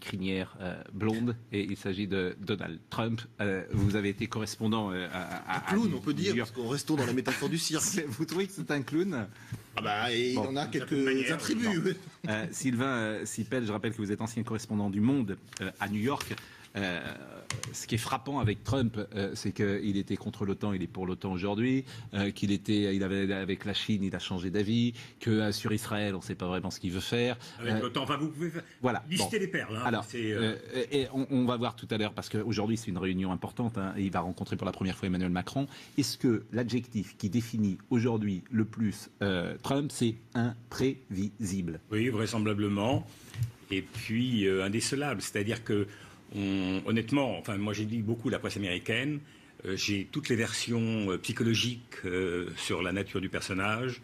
crinière blonde, et il s'agit de Donald Trump. Vous avez été correspondant à clown, on peut dire, parce qu'on restons dans la métaphore du cirque. Vous trouvez que c'est un clown? Ah bah, il en a quelques attributs. Sylvain Sipel, je rappelle que vous êtes ancien correspondant du Monde à New York. Ce qui est frappant avec Trump, c'est qu'il était contre l'OTAN, il est pour l'OTAN aujourd'hui, il avait avec la Chine, il a changé d'avis, que sur Israël, on ne sait pas vraiment ce qu'il veut faire. Avec l'OTAN, enfin vous pouvez lister les perles. Hein, alors, et on va voir tout à l'heure, parce qu'aujourd'hui c'est une réunion importante, et il va rencontrer pour la première fois Emmanuel Macron. Est-ce que l'adjectif qui définit aujourd'hui le plus Trump, c'est imprévisible? Oui, vraisemblablement. Et puis indécelable, c'est-à-dire que honnêtement, moi j'ai lu beaucoup la presse américaine, j'ai toutes les versions psychologiques sur la nature du personnage,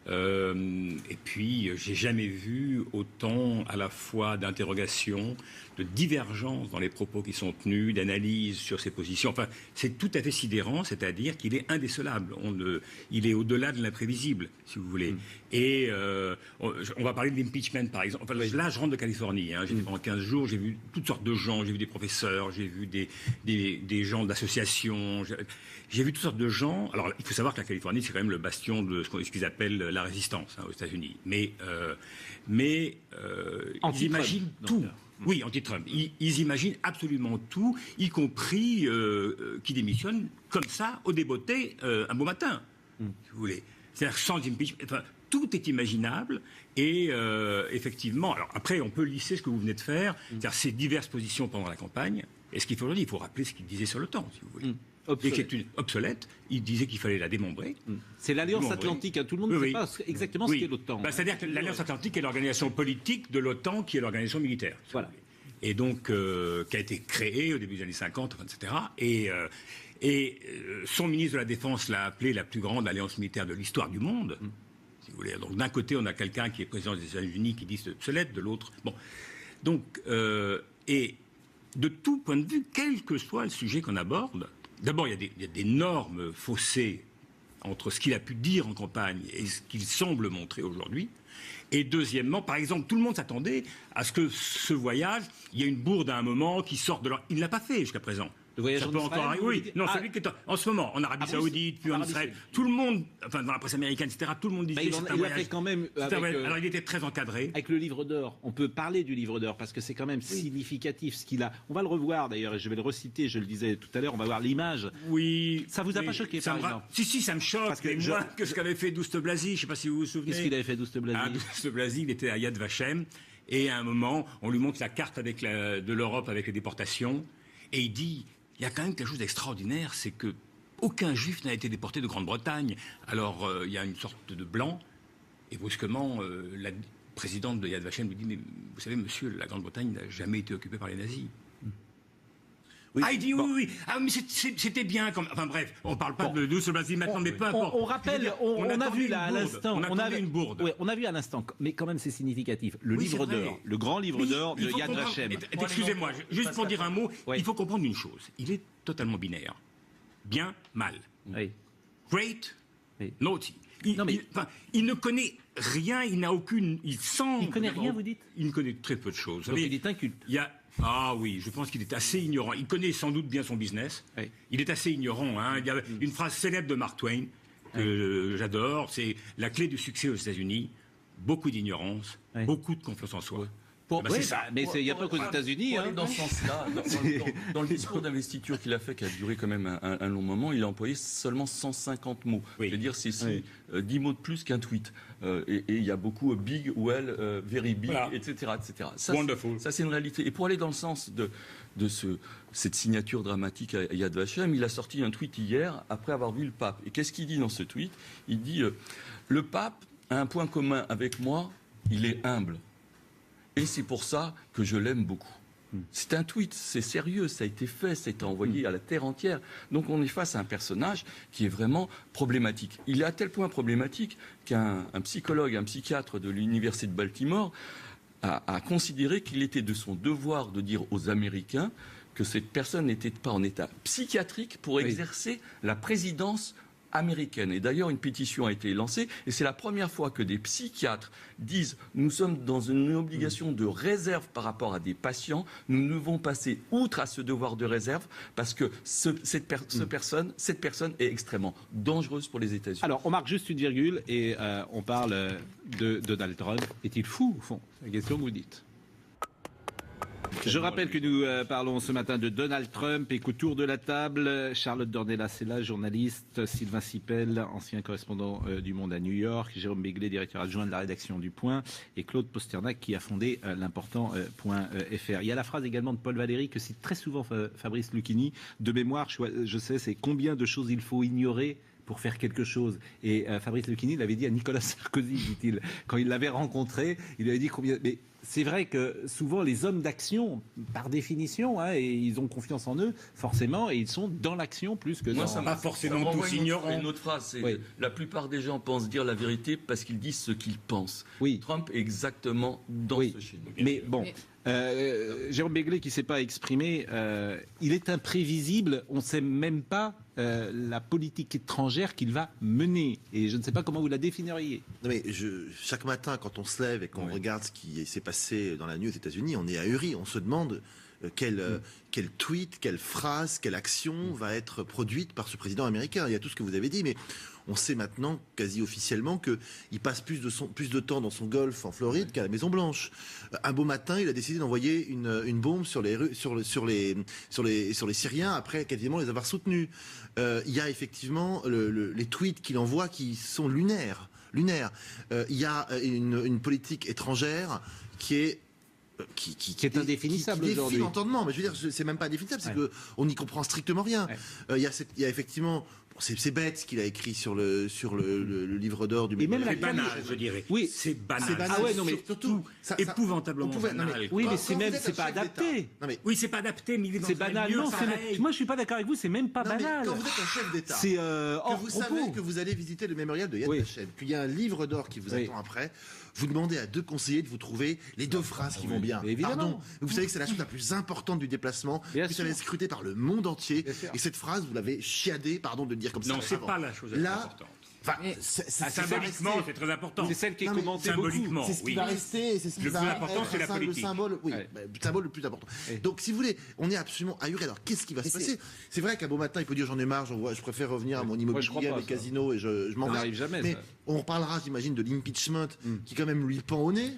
et puis j'ai jamais vu autant à la fois d'interrogations, de divergences dans les propos qui sont tenus, d'analyse sur ses positions. Enfin, c'est tout à fait sidérant, c'est-à-dire qu'il est indécelable. Il est au-delà de l'imprévisible, si vous voulez. Et on va parler de l'impeachment, par exemple. Enfin, là, je rentre de Californie. J'ai fait pendant 15 jours, j'ai vu toutes sortes de gens. J'ai vu des professeurs, j'ai vu des gens d'associations. J'ai vu toutes sortes de gens. Alors, il faut savoir que la Californie, c'est quand même le bastion de ce qu'ils appellent la résistance aux États-Unis. Mais ils imaginent tout. Oui, anti-Trump. Ils imaginent absolument tout, y compris qui démissionnent comme ça, au débotté, un beau matin, si vous voulez. C'est-à-dire sans impeachment. Enfin, tout est imaginable et effectivement. Alors après, on peut lisser ce que vous venez de faire, c'est-à-dire ces diverses positions pendant la campagne. Et ce qu'il faut aujourd'hui, il faut rappeler ce qu'il disait sur l'OTAN, si vous voulez. Obsolète. Il disait qu'il fallait la démembrer. C'est l'Alliance Atlantique. Tout le monde ne sait pas exactement ce qu'est l'OTAN. C'est-à-dire que l'Alliance Atlantique est l'organisation politique de l'OTAN qui est l'organisation militaire. Voilà. Et donc, qui a été créée au début des années 50, etc. Et son ministre de la Défense l'a appelée la plus grande alliance militaire de l'histoire du monde. Si vous voulez. Donc, d'un côté, on a quelqu'un qui est président des États-Unis qui dit c'est obsolète, de l'autre. Bon. Donc, et de tout point de vue, quel que soit le sujet qu'on aborde, d'abord, il y a d'énormes fossés entre ce qu'il a pu dire en campagne et ce qu'il semble montrer aujourd'hui. Et deuxièmement, par exemple, tout le monde s'attendait à ce que ce voyage, il y ait une bourde à un moment qui sorte de leur... Il ne l'a pas fait jusqu'à présent. Le voyage ça peut encore arriver. Oui, non, celui qui est en ce moment en Arabie Saoudite, puis en Israël. Tout le monde, enfin dans la presse américaine, etc. Tout le monde disait c'est un voyage. Fait quand même alors il était très encadré. Avec le livre d'or, on peut parler du livre d'or parce que c'est quand même significatif ce qu'il a. On va le revoir d'ailleurs et je vais le reciter. Je le disais tout à l'heure. On va voir l'image. Oui. Ça vous a pas choqué par exemple? Si, ça me choque. Parce que moins que ce qu'avait fait Douste Blazy. Je sais pas si vous vous souvenez. Qu'est-ce qu'il avait fait Douste Blazy? Douste Blazy, il était à Yad Vashem et à un moment, on lui montre la carte de l'Europe avec les déportations et il dit. Il y a quand même quelque chose d'extraordinaire, c'est que aucun juif n'a été déporté de Grande-Bretagne. Alors, il y a une sorte de blanc, et brusquement, la présidente de Yad Vashem lui dit « Mais vous savez, monsieur, la Grande-Bretagne n'a jamais été occupée par les nazis. » Oui. Ah, il dit oui. Ah, mais c'était bien. Enfin bref, on ne parle pas de Douste Blazy maintenant, mais peu importe. On rappelle, on a vu là à l'instant. On a une bourde. Oui, on a vu à l'instant, mais quand même c'est significatif. Le livre d'or, le grand livre d'or de Yad Vashem. Excusez-moi, juste pour dire un mot, il faut comprendre une chose. Il est totalement binaire. Bien, mal. Oui. Great, naughty. Il ne connaît rien, il n'a aucune... Il connaît rien, vous dites? Il ne connaît très peu de choses. Donc il est inculte. Ah oui, je pense qu'il est assez ignorant. Il connaît sans doute bien son business. Oui. Il est assez ignorant. Il y a une phrase célèbre de Mark Twain que j'adore, c'est la clé du succès aux États-Unis. Beaucoup d'ignorance, beaucoup de confiance en soi. C'est ça. Mais il n'y a pas qu'aux États-Unis. Dans ce sens-là, dans le discours d'investiture qu'il a fait, qui a duré quand même un long moment, il a employé seulement 150 mots. C'est-à-dire c'est 10 mots de plus qu'un tweet. Et il y a beaucoup big, well, very big, etc. Ça, Wonderful. Ça, c'est une réalité. Et pour aller dans le sens de cette signature dramatique à Yad Vashem, il a sorti un tweet hier après avoir vu le pape. Et qu'est-ce qu'il dit dans ce tweet? Il dit le pape a un point commun avec moi, il est humble. Et c'est pour ça que je l'aime beaucoup. C'est un tweet, c'est sérieux, ça a été fait, ça a été envoyé à la terre entière. Donc on est face à un personnage qui est vraiment problématique. Il est à tel point problématique qu'un psychologue, un psychiatre de l'université de Baltimore a considéré qu'il était de son devoir de dire aux Américains que cette personne n'était pas en état psychiatrique pour exercer la présidence américaine. Et d'ailleurs, une pétition a été lancée, et c'est la première fois que des psychiatres disent « Nous sommes dans une obligation de réserve par rapport à des patients, nous devons passer outre à ce devoir de réserve, parce que cette personne est extrêmement dangereuse pour les États-Unis. » Alors, on marque juste une virgule, et on parle de Donald Trump. Est-il fou, au fond? C'est la question que vous dites. Je rappelle que nous parlons ce matin de Donald Trump et qu'au tour de la table, Charlotte Dornelas est là, journaliste, Sylvain Sipel, ancien correspondant du Monde à New York, Jérôme Béglé, directeur adjoint de la rédaction du Point, et Claude Posternac qui a fondé l'important Point.fr. Il y a la phrase également de Paul Valéry que cite très souvent Fabrice Lucchini, de mémoire, je sais, c'est combien de choses il faut ignorer pour faire quelque chose. Et Fabrice Lucchini l'avait dit à Nicolas Sarkozy, dit-il, quand il l'avait rencontré, il lui avait dit combien... Mais c'est vrai que souvent les hommes d'action, par définition, et ils ont confiance en eux, forcément, et ils sont dans l'action plus que dans... Moi, ça m'a forcément tous ignorant. Une autre phrase, c'est la plupart des gens pensent dire la vérité parce qu'ils disent ce qu'ils pensent. Oui. Trump est exactement dans ce schéma. Mais bon... Jérôme Béglé qui ne s'est pas exprimé, il est imprévisible, on ne sait même pas la politique étrangère qu'il va mener. Et je ne sais pas comment vous la définiriez. Non mais chaque matin, quand on se lève et qu'on regarde ce qui s'est passé dans la nuit aux États-Unis, on est ahuri, on se demande quel tweet, quelle phrase, quelle action va être produite par ce président américain. Il y a tout ce que vous avez dit, mais on sait maintenant, quasi officiellement, qu'il passe plus de temps dans son golf en Floride qu'à la Maison-Blanche. Un beau matin, il a décidé d'envoyer une bombe sur les Syriens après quasiment les avoir soutenus. Il y a effectivement les tweets qu'il envoie qui sont lunaires. Il y a une politique étrangère qui est indéfinissable qui aujourd'hui. Défie l'entendement, mais je veux dire, c'est même pas indéfinissable, c'est qu'on n'y comprend strictement rien. Il y a effectivement, c'est bête ce qu'il a écrit sur le livre d'or du mémorial. C'est banal, je dirais. Oui, c'est banal. Ah ouais, non mais surtout épouvantablement banal. Oui, mais c'est pas adapté. Oui, c'est pas adapté, mais il est dans c'est banal. Non, moi je suis pas d'accord avec vous, c'est même pas banal. Quand vous êtes un chef d'État, que vous savez que vous allez visiter le mémorial de Yad Vashem, qu'il y a un livre d'or qui vous attend après, vous demandez à deux conseillers de vous trouver les deux phrases qui vont bien. Pardon, vous savez que c'est la chose la plus importante du déplacement, que ça va être scruté par le monde entier, et cette phrase, vous l'avez chiadée, pardon de le dire comme ça. Non, c'est pas la chose la plus importante. Symboliquement, c'est très important. C'est celle qui est commentée symboliquement. C'est ce qui va rester, c'est ce qui va être le symbole, le symbole le plus important. Donc, si vous voulez, on est absolument ahuré. Alors, qu'est-ce qui va se passer? C'est vrai qu'un beau matin, il peut dire j'en ai marre, je préfère revenir à mon immobilier, à mes casinos, et je m'en vais. Ça n'arrive jamais. Mais on reparlera, j'imagine, de l'impeachment qui quand même lui pend au nez.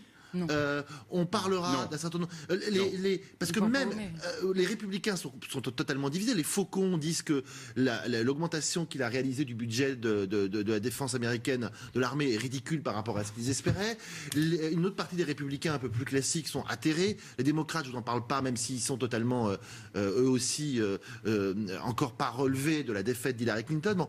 On parlera d'un certain nombre. Parce que même les républicains sont totalement divisés. Les faucons disent que l'augmentation qu'il a réalisée du budget de la défense américaine, de l'armée, est ridicule par rapport à ce qu'ils espéraient. Une autre partie des républicains un peu plus classiques sont atterrés. Les démocrates, je vous en parle pas, même s'ils sont totalement eux aussi encore pas relevés de la défaite d'Hillary Clinton. Bon.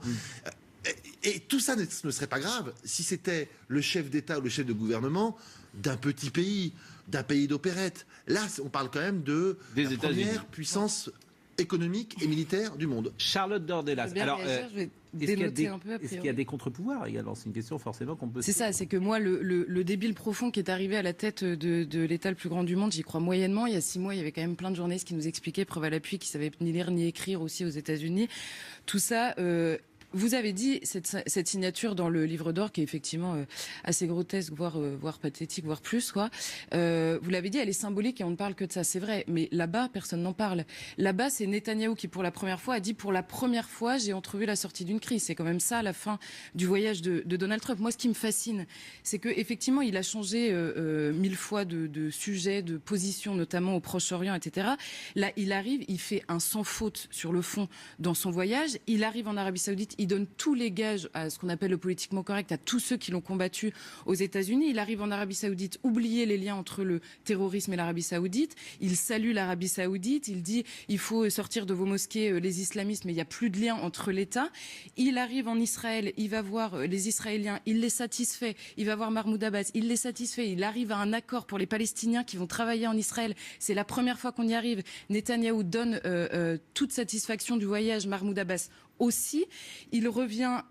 Et tout ça ne serait pas grave si c'était le chef d'État ou le chef de gouvernement d'un petit pays, d'un pays d'opérette. Là, on parle quand même de la première puissance économique et militaire du monde. Charlotte Dornelas. Alors, est-ce qu'il y a des contre-pouvoirs également? C'est une question forcément qu'on peut... C'est ça, c'est que moi, le débile profond qui est arrivé à la tête de l'État le plus grand du monde, j'y crois moyennement. Il y a 6 mois, il y avait quand même plein de journalistes qui nous expliquaient, preuve à l'appui, qui ne savaient ni lire ni écrire aussi aux États-Unis. Tout ça... Vous avez dit cette signature dans le livre d'or qui est effectivement assez grotesque, voire pathétique, voire plus, quoi. Vous l'avez dit, elle est symbolique et on ne parle que de ça, c'est vrai. Mais là-bas, personne n'en parle. Là-bas, c'est Netanyahou qui, pour la première fois, a dit pour la première fois, j'ai entrevu la sortie d'une crise. C'est quand même ça, la fin du voyage de Donald Trump. Moi, ce qui me fascine, c'est que effectivement, il a changé 1000 fois de sujet, de position, notamment au Proche-Orient, etc. Là, il arrive, il fait un sans faute sur le fond dans son voyage. Il arrive en Arabie Saoudite. Il donne tous les gages à ce qu'on appelle le politiquement correct, à tous ceux qui l'ont combattu aux États-Unis. Il arrive en Arabie Saoudite, oublier les liens entre le terrorisme et l'Arabie Saoudite. Il salue l'Arabie Saoudite. Il dit il faut sortir de vos mosquées les islamistes, mais il n'y a plus de lien entre l'État. Il arrive en Israël, il va voir les Israéliens, il les satisfait. Il va voir Mahmoud Abbas, il les satisfait. Il arrive à un accord pour les Palestiniens qui vont travailler en Israël. C'est la première fois qu'on y arrive. Netanyahou donne toute satisfaction du voyage. Mahmoud Abbas aussi. Il revient,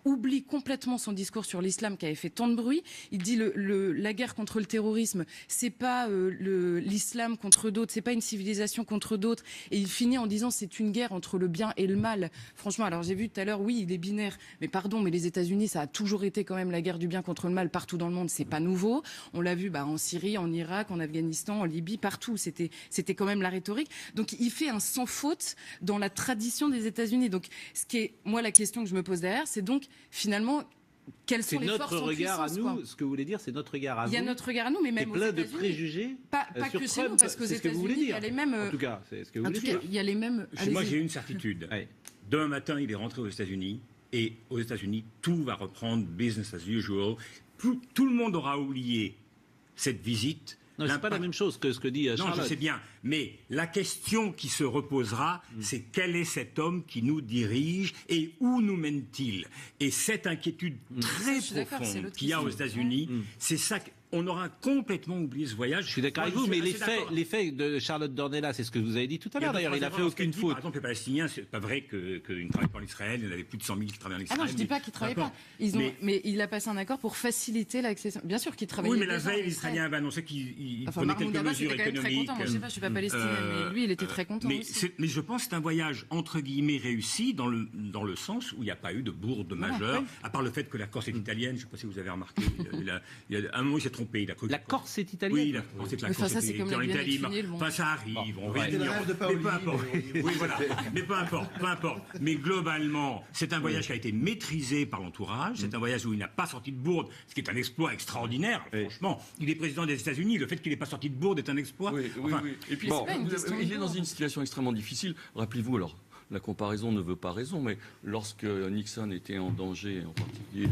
oublie complètement son discours sur l'islam qui avait fait tant de bruit. Il dit la guerre contre le terrorisme, c'est pas l'islam contre d'autres, c'est pas une civilisation contre d'autres. Et il finit en disant c'est une guerre entre le bien et le mal. Franchement, alors j'ai vu tout à l'heure, oui, il est binaire, mais pardon, mais les États-Unis, ça a toujours été quand même la guerre du bien contre le mal partout dans le monde. C'est pas nouveau. On l'a vu en Syrie, en Irak, en Afghanistan, en Libye, partout. C'était quand même la rhétorique. Donc il fait un sans faute dans la tradition des États-Unis. Donc moi, la question que je me pose derrière, c'est donc finalement, quelles sont les forces en puissance ? C'est notre regard à nous, ce que vous voulez dire, c'est notre regard à nous. Il y a notre regard à nous, mais même aux États-Unis. États-Unis. Plein de préjugés. Pas que chez nous, parce qu'aux États-Unis, il y a les mêmes. En tout cas, c'est ce que vous voulez dire. Il y a les mêmes. Moi, j'ai une certitude. Demain matin, il est rentré aux États-Unis, et aux États-Unis, tout va reprendre business as usual. Tout le monde aura oublié cette visite. Non, c'est pas la même chose que ce que dit Charlotte. Non, je sais bien. Mais la question qui se reposera, c'est quel est cet homme qui nous dirige et où nous mène-t-il ? Et cette inquiétude très profonde qu'il y a aux États-Unis, c'est ça on aura complètement oublié ce voyage. Je suis d'accord avec vous, mais les faits de Charlotte Dornelas, c'est ce que vous avez dit tout à l'heure. D'ailleurs, il n'a fait aucune faute. Par exemple, les Palestiniens, c'est pas vrai qu'ils ne travaillent pas en Israël. Il y en avait plus de 100 000 qui travaillent en Israël. Ah non, je dis pas qu'ils travaillent pas. Mais il a passé un accord pour faciliter l'accession. Bien sûr qu'ils travaillent. Oui, mais la veille, les Israéliens avaient annoncé qu'ils prenaient quelques mesures économiques. Moi, je sais pas, je suis pas palestinien, mais lui, il était très content. Mais je pense que c'est un voyage entre guillemets réussi dans le sens où il n'y a pas eu de bourde majeure, à part le fait que la Corse est italienne. Je ne sais pas si vous avez remarqué. À un moment, il s'est trompé. Il a cru la Corse est italienne. Oui, il a pensé que la Corse était en Italie. Enfin, ça arrive. On va y venir. Mais peu importe. Oui, voilà. Mais peu importe. Mais globalement, c'est un voyage qui a été maîtrisé par l'entourage. C'est un voyage où il n'a pas sorti de bourde, ce qui est un exploit extraordinaire. Franchement, il est président des États-Unis. Le fait qu'il n'ait pas sorti de bourde est un exploit. Oui. Et puis, il est dans une situation extrêmement difficile. Rappelez-vous, alors, la comparaison ne veut pas raison, mais lorsque Nixon était en danger, en particulier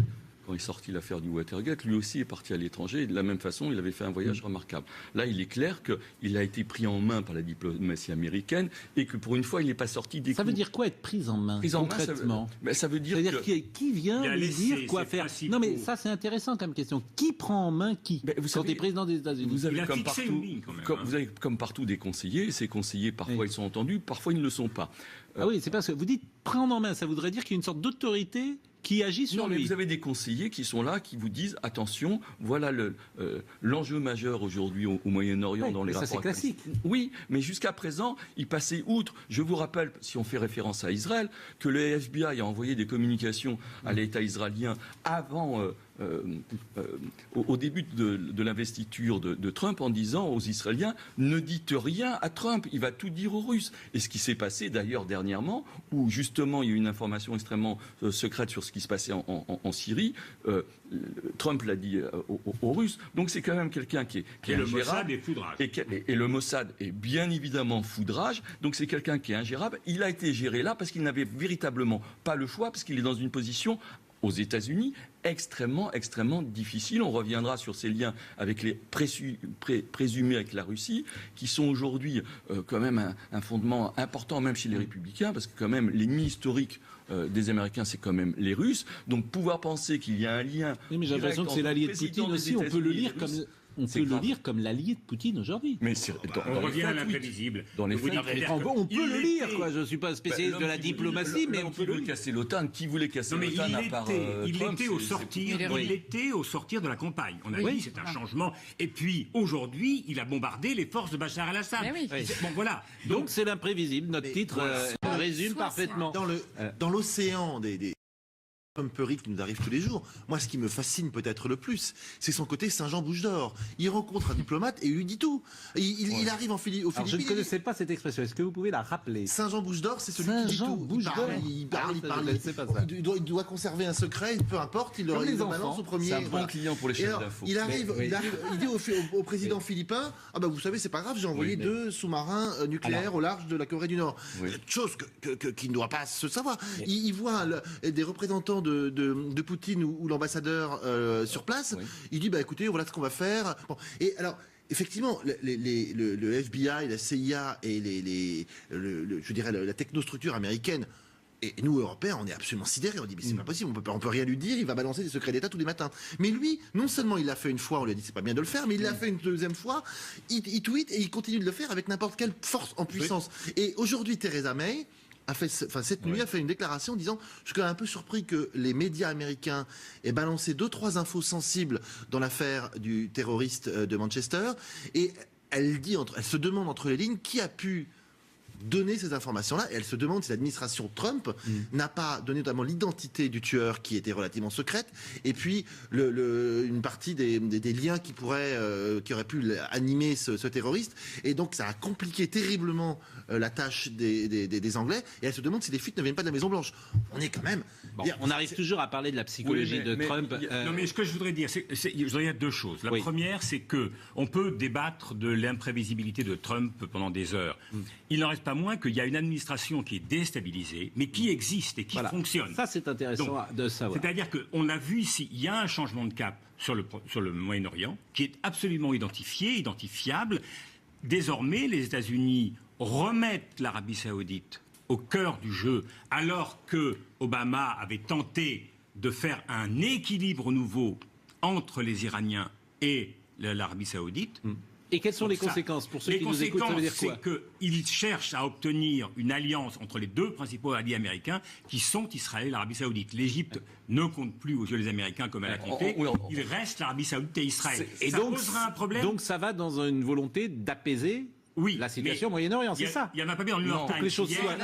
quand est sortie l'affaire du Watergate, lui aussi est parti à l'étranger. Et de la même façon, il avait fait un voyage remarquable. Là, il est clair qu'il a été pris en main par la diplomatie américaine et que pour une fois, il n'est pas sorti des coups. Ça veut dire quoi être pris en main concrètement ? Ça veut dire qui vient lui dire quoi faire ? Non, mais ça, c'est intéressant comme question. Qui prend en main qui ? Quand tu es président des États-Unis, vous avez vous avez comme partout des conseillers. Ces conseillers, parfois, ils sont entendus, parfois, ils ne le sont pas. Ah oui, c'est parce que vous dites prendre en main, ça voudrait dire qu'il y a une sorte d'autorité qui agit sur lui. Mais vous avez des conseillers qui sont là, qui vous disent attention, voilà l'enjeu majeur aujourd'hui au Moyen-Orient dans les rapports. Ça, c'est classique. Oui, mais jusqu'à présent, ils passaient outre. Je vous rappelle, si on fait référence à Israël, que le FBI a envoyé des communications à l'État israélien avant. Au début de l'investiture de Trump en disant aux Israéliens ne dites rien à Trump, il va tout dire aux Russes. Et ce qui s'est passé d'ailleurs dernièrement, où justement il y a eu une information extrêmement secrète sur ce qui se passait en Syrie, Trump l'a dit aux Russes. Donc c'est quand même quelqu'un qui est le Mossad est foudrage. Et le Mossad est bien évidemment foudrage. Donc c'est quelqu'un qui est ingérable. Il a été géré là parce qu'il n'avait véritablement pas le choix, parce qu'il est dans une position aux États-Unis, extrêmement difficile. On reviendra sur ces liens avec les présumés avec la Russie, qui sont aujourd'hui quand même un fondement important, même chez les Républicains, parce que quand même l'ennemi historique des Américains, c'est quand même les Russes. Donc pouvoir penser qu'il y a un lien... Oui, mais j'ai l'impression que c'est l'allié de Poutine aussi, on peut le lire comme... On peut le lire comme l'allié de Poutine aujourd'hui. Mais on revient à l'imprévisible. On peut le lire, quoi. Je ne suis pas spécialiste de la diplomatie, mais on peut le casser l'OTAN. Qui voulait casser l'OTAN à part Trump ? Il était au sortir de la campagne. On a dit c'est un changement. Et puis aujourd'hui, il a bombardé les forces de Bachar el-Assad. Bon voilà. Donc c'est l'imprévisible. Notre titre résume parfaitement. Dans l'océan des trumperies qui nous arrivent tous les jours. Moi, ce qui me fascine peut-être le plus, c'est son côté Saint-Jean-Bouche-d'Or. Il rencontre un diplomate et il lui dit tout. Il arrive au Philippines. Alors, je ne connaissais pas cette expression. Est-ce que vous pouvez la rappeler ? Saint-Jean-Bouche-d'Or, c'est celui qui dit tout. Il parle. Il doit conserver un secret, peu importe. Il le balance au premier. C'est un bon client pour les chefs d'info. Il arrive, il dit au président philippin, ah ben vous savez, c'est pas grave, j'ai envoyé 2 sous-marins nucléaires au large de la Corée du Nord. Chose qui ne doit pas se savoir. Il voit des représentants de Poutine ou l'ambassadeur sur place. Il dit écoutez, voilà ce qu'on va faire. Bon. Et alors effectivement, le FBI, la CIA et je dirais la technostructure américaine. Et nous, Européens, on est absolument sidérés. On dit, mais c'est pas possible, on peut rien lui dire, il va balancer des secrets d'État tous les matins. Mais lui, non seulement il l'a fait une fois, on lui a dit c'est pas bien de le faire, mais il l'a fait une deuxième fois, il tweet et il continue de le faire avec n'importe quelle force en puissance. Et aujourd'hui, Theresa May cette nuit, a fait une déclaration en disant « Je suis quand même un peu surpris que les médias américains aient balancé 2-3 infos sensibles dans l'affaire du terroriste de Manchester. » Et elle se demande entre les lignes qui a pu donner ces informations-là, et elle se demande si l'administration Trump n'a pas donné notamment l'identité du tueur qui était relativement secrète, et puis une partie des liens qui auraient pu animer ce terroriste, et donc ça a compliqué terriblement la tâche des Anglais, et elle se demande si les fuites ne viennent pas de la Maison-Blanche. On est quand même... on arrive toujours à parler de la psychologie de Trump. Non, mais ce que je voudrais dire, je voudrais dire deux choses. La première, c'est que on peut débattre de l'imprévisibilité de Trump pendant des heures. Il n'en reste pas moins qu'il y a une administration qui est déstabilisée, mais qui existe et qui fonctionne. Ça, c'est intéressant de savoir. C'est-à-dire qu'on a vu ici, il y a un changement de cap sur le Moyen-Orient qui est absolument identifiable. Désormais, les États-Unis remettent l'Arabie Saoudite au cœur du jeu, alors que Obama avait tenté de faire un équilibre nouveau entre les Iraniens et l'Arabie Saoudite. Et quelles sont les conséquences pour ceux qui nous écoutent? Ça veut dire quoi? Les conséquences, c'est qu'ils cherchent à obtenir une alliance entre les deux principaux alliés américains qui sont Israël et l'Arabie Saoudite. L'Égypte ne compte plus aux yeux des Américains comme elle a compté. Il reste l'Arabie Saoudite et Israël. Et ça posera un problème. Donc ça va dans une volonté d'apaiser la situation au Moyen-Orient, c'est ça? Il n'y en a pas bien dans le New York Times. Que les choses soient...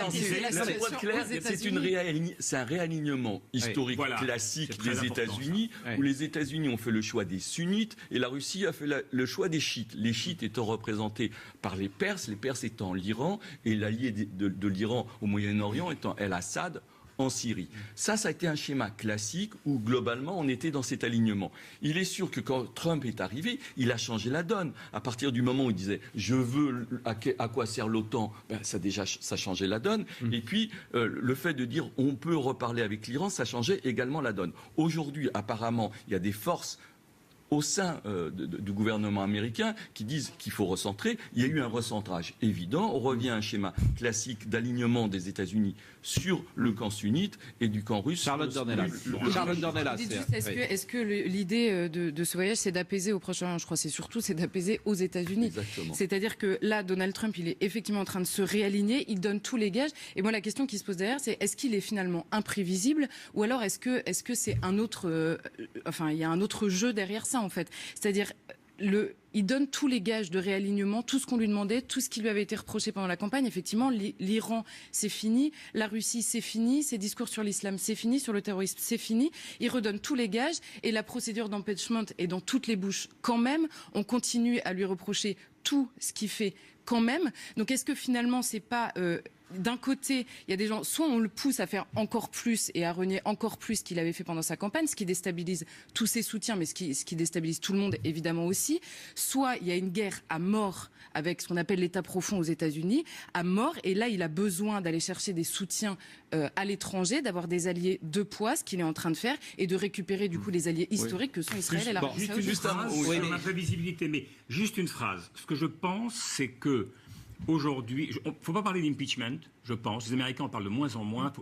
C'est un réalignement historique classique des États-Unis, où les États-Unis ont fait le choix des sunnites et la Russie a fait le choix des chiites. Les chiites étant représentés par les Perses étant l'Iran, et l'allié de l'Iran au Moyen-Orient étant El-Assad en Syrie. Ça a été un schéma classique où, globalement, on était dans cet alignement. Il est sûr que quand Trump est arrivé, il a changé la donne. À partir du moment où il disait « je veux à quoi sert l'OTAN », ça changeait la donne. Et puis, le fait de dire « on peut reparler avec l'Iran », ça changeait également la donne. Aujourd'hui, apparemment, il y a des forces au sein du gouvernement américain qui disent qu'il faut recentrer. Il y a eu un recentrage évident. On revient à un schéma classique d'alignement des États-Unis sur le camp sunnite et du camp russe. Charlotte Dornelas. Est-ce que l'idée de ce voyage, c'est d'apaiser au Proche-Orient? Je crois c'est d'apaiser aux États-Unis. C'est-à-dire que là, Donald Trump, il est effectivement en train de se réaligner. Il donne tous les gages. Et moi, la question qui se pose derrière, c'est est-ce qu'il est finalement imprévisible, ou alors est-ce que c'est un autre, il y a un autre jeu derrière ça, en fait. C'est-à-dire, il donne tous les gages de réalignement, tout ce qu'on lui demandait, tout ce qui lui avait été reproché pendant la campagne. Effectivement, l'Iran, c'est fini. La Russie, c'est fini. Ses discours sur l'islam, c'est fini. Sur le terrorisme, c'est fini. Il redonne tous les gages. Et la procédure d'impeachment est dans toutes les bouches quand même. On continue à lui reprocher tout ce qu'il fait quand même. Donc, est-ce que finalement, c'est pas... d'un côté, il y a des gens, soit on le pousse à faire encore plus et à renier encore plus ce qu'il avait fait pendant sa campagne, ce qui déstabilise tous ses soutiens, mais ce qui déstabilise tout le monde évidemment aussi. Soit il y a une guerre à mort avec ce qu'on appelle l'État profond aux États-Unis, à mort, et là il a besoin d'aller chercher des soutiens à l'étranger, d'avoir des alliés de poids, ce qu'il est en train de faire, et de récupérer du coup les alliés historiques que sont Israël et l'Arabie Saoudite. Juste une prévisibilité, mais juste une phrase. Ce que je pense, c'est que aujourd'hui, il ne faut pas parler d'impeachment, je pense. Les Américains en parlent de moins en moins,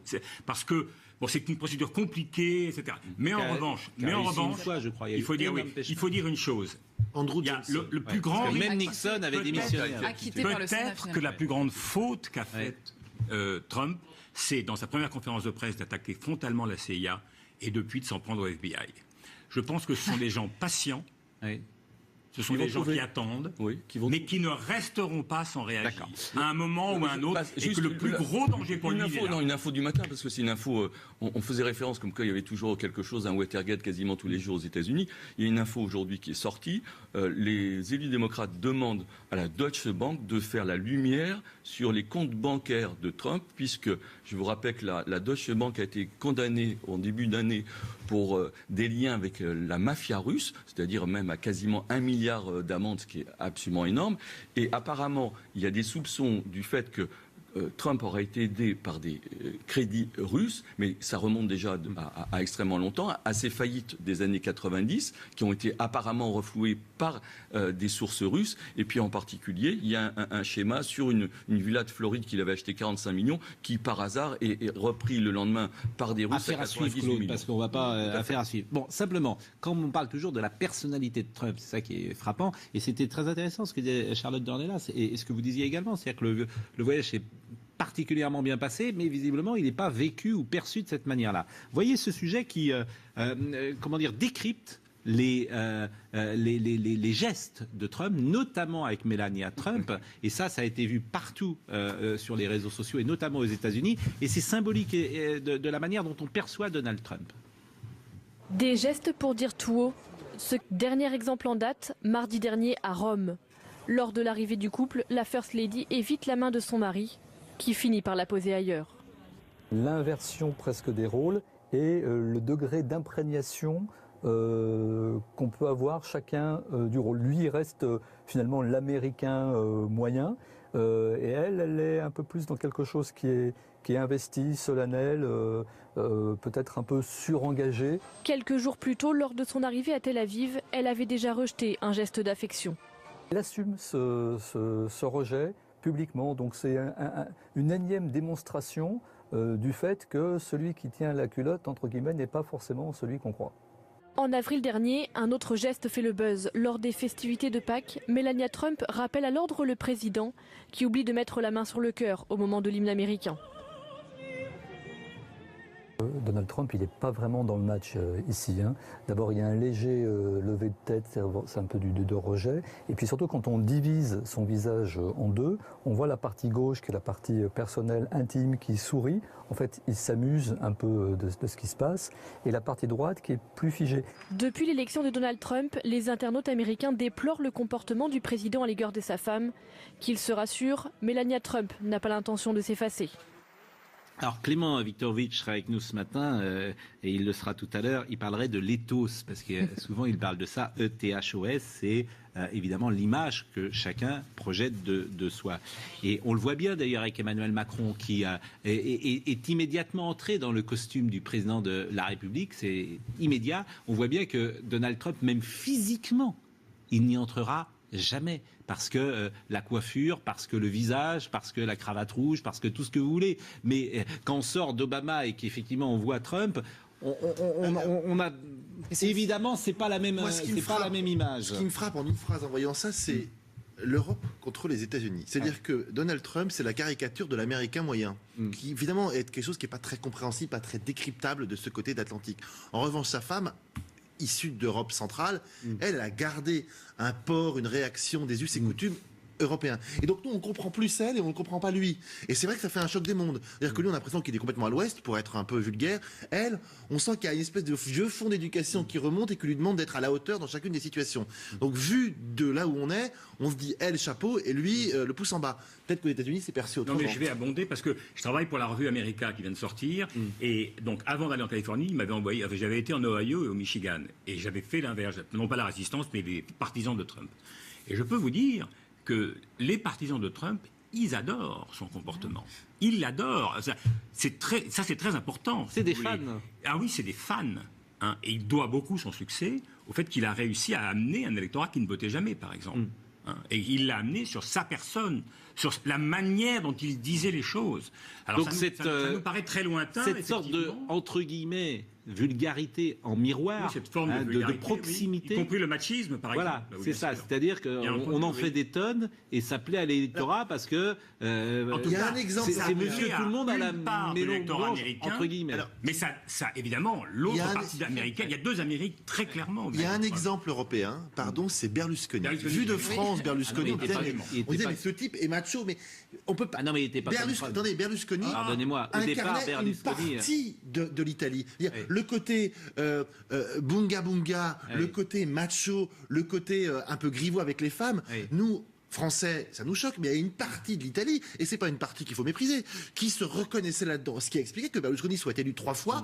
parce que c'est une procédure compliquée, etc. Mais en revanche, il faut dire une chose. Le plus grand, même Nixon avait démissionné. Peut-être que la plus grande faute qu'a faite Trump, c'est dans sa première conférence de presse d'attaquer frontalement la CIA et depuis de s'en prendre au FBI. Je pense que ce sont des gens patients. Ce sont des gens qui attendent, mais qui ne resteront pas sans réagir à un moment ou à un autre. Et que le plus gros danger pour lui, une info du matin, parce que c'est une info. On faisait référence comme quoi il y avait toujours quelque chose, un Watergate quasiment tous les jours aux États-Unis. Il y a une info aujourd'hui qui est sortie. Les élus démocrates demandent à la Deutsche Bank de faire la lumière sur les comptes bancaires de Trump, puisque je vous rappelle que la Deutsche Bank a été condamnée en début d'année pour des liens avec la mafia russe, c'est-à-dire même à quasiment 1 milliard d'amende, ce qui est absolument énorme. Et apparemment, il y a des soupçons du fait que Trump aurait été aidé par des crédits russes, mais ça remonte déjà à extrêmement longtemps, à ces faillites des années 90, qui ont été apparemment reflouées par des sources russes. Et puis en particulier, il y a un schéma sur une villa de Floride qu'il avait acheté 45 millions, qui par hasard est repris le lendemain par des Russes. Affaire à suivre, Claude, parce qu'on ne va pas affaire à suivre. Bon, simplement, quand on parle toujours de la personnalité de Trump, c'est ça qui est frappant, et c'était très intéressant ce que disait Charlotte Dornelas, et ce que vous disiez également, c'est-à-dire que le voyage est particulièrement bien passé, mais visiblement, il n'est pas vécu ou perçu de cette manière-là. Voyez ce sujet qui, décrypte les gestes de Trump, notamment avec Melania Trump, et ça a été vu partout sur les réseaux sociaux, et notamment aux États-Unis, et c'est symbolique de la manière dont on perçoit Donald Trump. Des gestes pour dire tout haut. Ce dernier exemple en date, mardi dernier à Rome. Lors de l'arrivée du couple, la First Lady évite la main de son mari, qui finit par la poser ailleurs. L'inversion presque des rôles et le degré d'imprégnation qu'on peut avoir chacun du rôle. Lui, il reste finalement l'américain moyen, et elle est un peu plus dans quelque chose qui est investi, solennel, peut-être un peu surengagé. Quelques jours plus tôt, lors de son arrivée à Tel Aviv, elle avait déjà rejeté un geste d'affection. Elle assume ce rejet publiquement, donc c'est une énième démonstration du fait que celui qui tient la culotte, entre guillemets, n'est pas forcément celui qu'on croit. En avril dernier, un autre geste fait le buzz. Lors des festivités de Pâques, Melania Trump rappelle à l'ordre le président qui oublie de mettre la main sur le cœur au moment de l'hymne américain. Donald Trump, il n'est pas vraiment dans le match ici. D'abord, il y a un léger levé de tête, c'est un peu de rejet. Et puis surtout, quand on divise son visage en deux, on voit la partie gauche, qui est la partie personnelle, intime, qui sourit. En fait, il s'amuse un peu de ce qui se passe. Et la partie droite, qui est plus figée. Depuis l'élection de Donald Trump, les internautes américains déplorent le comportement du président à l'égard de sa femme. Qu'il se rassure, Melania Trump n'a pas l'intention de s'effacer. Alors Clément Viktorovitch sera avec nous ce matin et il le sera tout à l'heure. Il parlerait de l'éthos parce que souvent il parle de ça. ETHOS, c'est évidemment l'image que chacun projette de soi. Et on le voit bien d'ailleurs avec Emmanuel Macron qui est immédiatement entré dans le costume du président de la République. C'est immédiat. On voit bien que Donald Trump, même physiquement, il n'y entrera jamais. Parce que la coiffure, parce que le visage, parce que la cravate rouge, parce que tout ce que vous voulez. Mais quand on sort d'Obama et qu'effectivement on voit Trump, on a... Évidemment, c'est pas la même, la même image. Ce qui me frappe en une phrase en voyant ça, c'est l'Europe contre les États-Unis. C'est-à-dire que Donald Trump, c'est la caricature de l'Américain moyen, qui évidemment est quelque chose qui n'est pas très compréhensible, pas très décryptable de ce côté d'Atlantique. En revanche, sa femme, issue d'Europe centrale, elle a gardé un port, une réaction des us et coutumes européens. Et donc nous, on ne comprend plus elle et on ne comprend pas lui. Et c'est vrai que ça fait un choc des mondes. C'est-à-dire que lui, on a l'impression qu'il est complètement à l'ouest, pour être un peu vulgaire. Elle, on sent qu'il y a une espèce de vieux fond d'éducation qui remonte et qui lui demande d'être à la hauteur dans chacune des situations. Donc vu de là où on est, on se dit, elle, chapeau, et lui, le pouce en bas. Peut-être qu'aux États-Unis, c'est perçu autrement. Non, mais je vais abonder parce que je travaille pour la revue America qui vient de sortir. Et donc, avant d'aller en Californie, il m'avait envoyé. Enfin, j'avais été en Ohio et au Michigan. Et j'avais fait l'inverse. Non pas la résistance, mais les partisans de Trump. Et je peux vous dire que les partisans de Trump, ils adorent son comportement. Ils l'adorent. C'est très important. C'est des fans. Ah oui, c'est des fans. Hein. Et il doit beaucoup son succès au fait qu'il a réussi à amener un électorat qui ne votait jamais, par exemple. Hein. Et il l'a amené sur sa personne, sur la manière dont il disait les choses. Alors donc ça nous paraît très lointain. Cette sorte de, entre guillemets, vulgarité en miroir, cette forme de, vulgarité, de proximité. Y compris le machisme, par exemple. Voilà, c'est ça. C'est-à-dire qu'on en fait des tonnes et ça plaît à l'électorat parce que il y a un exemple. C'est monsieur tout le monde à la l'électorat américain, entre guillemets. Alors, mais ça, évidemment, l'autre partie américaine, il y a deux Amériques très clairement. Il y a un exemple européen, c'est Berlusconi. Vu de France, Berlusconi, on disait, mais ce type est macho, mais on peut pas. Ah non, mais il était pas. Attendez, Berlusconi. Pardonnez-moi. Au départ, Berlusconi. Une partie de l'Italie. Le côté bunga bunga, le côté macho, le côté un peu grivois avec les femmes, nous, Français, ça nous choque, mais il y a une partie de l'Italie, et c'est pas une partie qu'il faut mépriser, qui se reconnaissait là-dedans. Ce qui a expliqué que Berlusconi soit élu 3 fois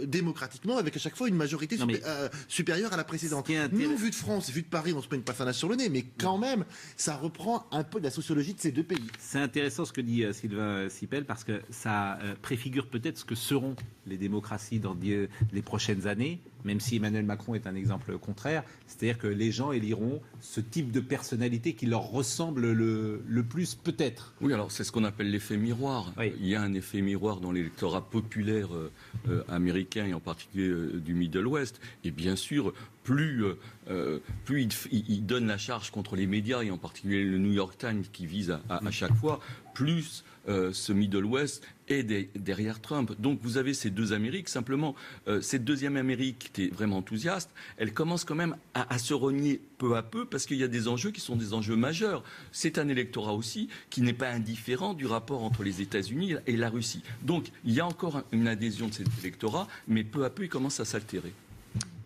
démocratiquement, avec à chaque fois une majorité supérieure à la précédente. Nous, vu de France, vu de Paris, on se met une passanasse sur le nez, mais quand même, ça reprend un peu de la sociologie de ces deux pays. C'est intéressant ce que dit Sylvain Sipel, parce que ça préfigure peut-être ce que seront les démocraties dans les prochaines années, même si Emmanuel Macron est un exemple contraire. C'est-à-dire que les gens éliront ce type de personnalité qui leur ressemble le plus, peut-être. Oui, alors c'est ce qu'on appelle l'effet miroir. Oui. Il y a un effet miroir dans l'électorat populaire américain et en particulier du Middle West. Et bien sûr, plus il donne la charge contre les médias, et en particulier le New York Times qui vise à chaque fois, plus ce Middle West est derrière Trump. Donc vous avez ces deux Amériques. Simplement, cette deuxième Amérique qui était vraiment enthousiaste, elle commence quand même à se renier peu à peu, parce qu'il y a des enjeux qui sont des enjeux majeurs. C'est un électorat aussi qui n'est pas indifférent du rapport entre les États-Unis et la Russie. Donc il y a encore une adhésion de cet électorat, mais peu à peu il commence à s'altérer.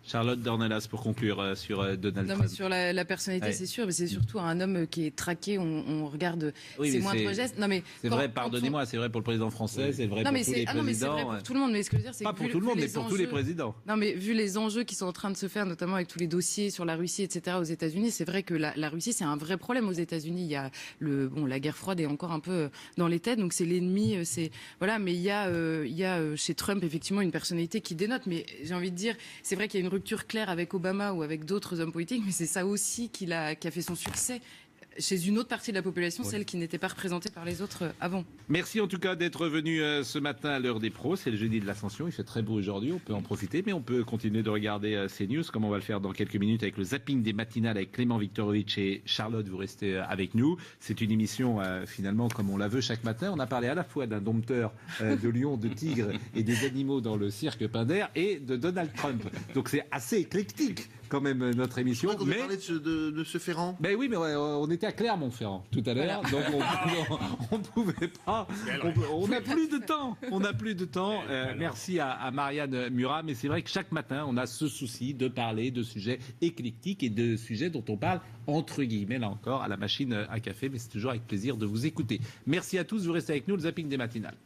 Charlotte Dornelas, pour conclure sur Donald Trump. Mais sur la personnalité, c'est sûr, mais c'est surtout un homme qui est traqué. On regarde ses moindres gestes. Non, mais c'est vrai, pardonnez-moi, c'est vrai pour le président français, c'est vrai pour tous les présidents. Non, mais c'est vrai pour tout le monde. Mais ce que je veux dire, c'est pas pour tout le monde, mais pour tous les présidents. Non, mais vu les enjeux qui sont en train de se faire, notamment avec tous les dossiers sur la Russie, etc., aux États-Unis, c'est vrai que la Russie, c'est un vrai problème aux États-Unis. Il y a la guerre froide est encore un peu dans les têtes, donc c'est l'ennemi. Voilà, mais il y a chez Trump effectivement une personnalité qui dénote. Mais j'ai envie de dire, c'est vrai qu'il y a une rupture claire avec Obama ou avec d'autres hommes politiques, mais c'est ça aussi qui a fait son succès chez une autre partie de la population, celle qui n'était pas représentée par les autres avant. Merci en tout cas d'être venu ce matin à l'heure des pros. C'est le jeudi de l'Ascension, il fait très beau aujourd'hui, on peut en profiter, mais on peut continuer de regarder ces news, comme on va le faire dans quelques minutes avec le zapping des matinales avec Clément Viktorovitch et Charlotte. Vous restez avec nous. C'est une émission finalement comme on la veut chaque matin. On a parlé à la fois d'un dompteur de lions, de tigres et des animaux dans le cirque Pinder et de Donald Trump. Donc c'est assez éclectique quand même notre émission. C'est vrai qu'on a parlé de ce Ferrand. Ben oui, mais on était à Clermont-Ferrand tout à l'heure, donc on pouvait pas. On n'a plus de temps. On n'a plus de temps. Merci à Marianne Murat, mais c'est vrai que chaque matin, on a ce souci de parler de sujets éclectiques et de sujets dont on parle entre guillemets, là encore, à la machine à café, mais c'est toujours avec plaisir de vous écouter. Merci à tous, vous restez avec nous, le zapping des matinales.